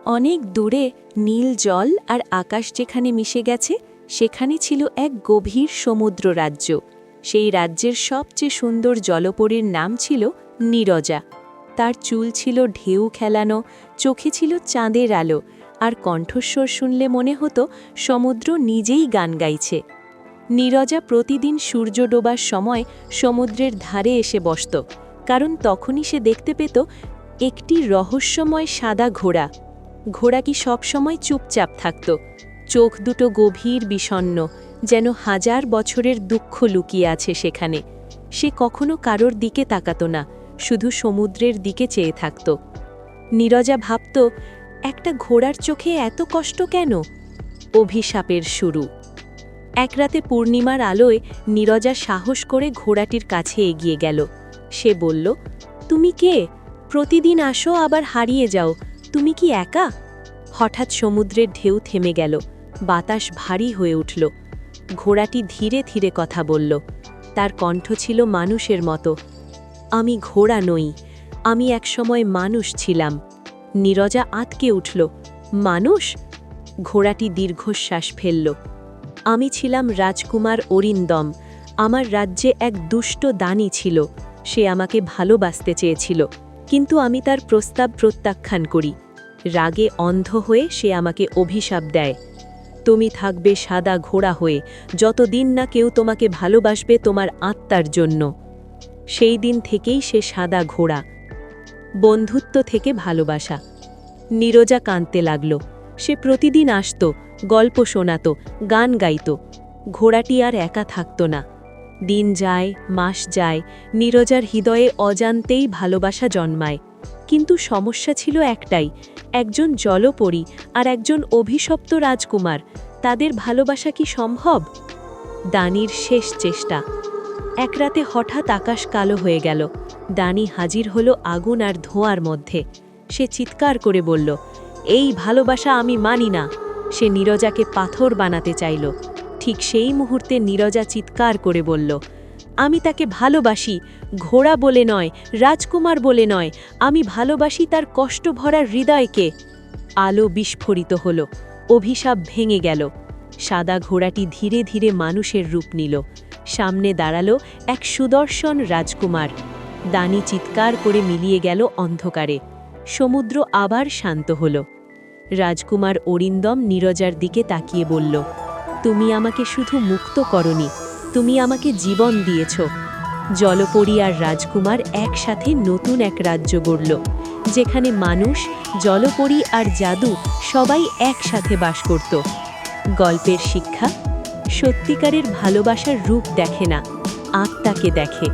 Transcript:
অনেক দূরে নীল জল আর আকাশ যেখানে মিশে গেছে সেখানে ছিল এক গভীর সমুদ্র রাজ্য। সেই রাজ্যের সবচেয়ে সুন্দর জলপরীর নাম ছিল নীরজা। তার চুল ছিল ঢেউ খেলানো, চোখে ছিল চাঁদের আলো, আর কণ্ঠস্বর শুনলে মনে হতো সমুদ্র নিজেই গান গাইছে। নীরজা প্রতিদিন সূর্য ডোবার সময় সমুদ্রের ধারে এসে বসত, কারণ তখনই সে দেখতে পেত একটি রহস্যময় সাদা ঘোড়া। ঘোড়াটি সবসময় চুপচাপ থাকত, চোখ দুটো গভীর বিষণ্ণ, যেন হাজার বছরের দুঃখ লুকিয়ে আছে সেখানে। সে কখনো কারোর দিকে তাকাত না, শুধু সমুদ্রের দিকে চেয়ে থাকত। নীরজা ভাবত, একটা ঘোড়ার চোখে এত কষ্ট কেন? অভিশাপের শুরু। এক রাতে পূর্ণিমার আলোয় নীরজা সাহস করে ঘোড়াটির কাছে এগিয়ে গেল। সে বলল, তুমি কে? প্রতিদিন আসো আবার হারিয়ে যাও, তুমি কি একা? হঠাৎ সমুদ্রের ঢেউ থেমে গেল, বাতাস ভারী হয়ে উঠল। ঘোড়াটি ধীরে ধীরে কথা বলল, তার কণ্ঠ ছিল মানুষের মতো। আমি ঘোড়া নই, আমি একসময় মানুষ ছিলাম। নীরজা আঁতকে উঠল। মানুষ? ঘোড়াটি দীর্ঘশ্বাস ফেলল। আমি ছিলাম রাজকুমার অরিন্দম। আমার রাজ্যে এক দুষ্ট দানী ছিল। সে আমাকে ভালোবাসতে চেয়েছিল, কিন্তু আমি তার প্রস্তাব প্রত্যাখ্যান করি। রাগে অন্ধ হয়ে সে আমাকে অভিশাপ দেয়, তুমি থাকবে সাদা ঘোড়া হয়ে, যতদিন না কেউ তোমাকে ভালোবাসবে তোমার আত্মার জন্য। সেই দিন থেকেই সে সাদা ঘোড়া। বন্ধুত্ব থেকে ভালোবাসা। নীরজা কাঁদতে লাগল। সে প্রতিদিন আসত, গল্প শোনাত, গান গাইত। ঘোড়াটি আর একা থাকত না। দিন যায়, মাস যায়, নীরজার হৃদয়ে অজান্তেই ভালোবাসা জন্মায়। কিন্তু সমস্যা ছিল একটাই, একজন জলপরী আর একজন অভিশপ্ত রাজকুমার। তাদের ভালোবাসা কি সম্ভব? দানির শেষ চেষ্টা। এক রাতে হঠাৎ আকাশ কালো হয়ে গেল। দানি হাজির হলো আগুন আর ধোঁয়ার মধ্যে। সে চিৎকার করে বলল, এই ভালোবাসা আমি মানি না। সে নীরজাকে পাথর বানাতে চাইল। ঠিক সেই মুহূর্তে নীরজা চিৎকার করে বলল, আমি তাকে ভালোবাসি, ঘোড়া বলে নয়, রাজকুমার বলে নয়, আমি ভালোবাসি তার কষ্ট ভরা হৃদয়কে। আলো বিস্ফোরিত হল, অভিশাপ ভেঙে গেল। সাদা ঘোড়াটি ধীরে ধীরে মানুষের রূপ নিল। সামনে দাঁড়ালো এক সুদর্শন রাজকুমার। দানি চিৎকার করে মিলিয়ে গেল অন্ধকারে। সমুদ্র আবার শান্ত হল। রাজকুমার অরিন্দম নীরজার দিকে তাকিয়ে বলল, তুমি আমাকে শুধু মুক্ত করনি, তুমি আমাকে জীবন দিয়েছ। জলপরী আর রাজকুমার একসাথে নতুন এক রাজ্য গড়ল, যেখানে মানুষ, জলপরী আর জাদু সবাই একসাথে বাস করত। গল্পের শিক্ষা: সত্যিকারের ভালোবাসার রূপ দেখে না, আত্মাকে দেখে।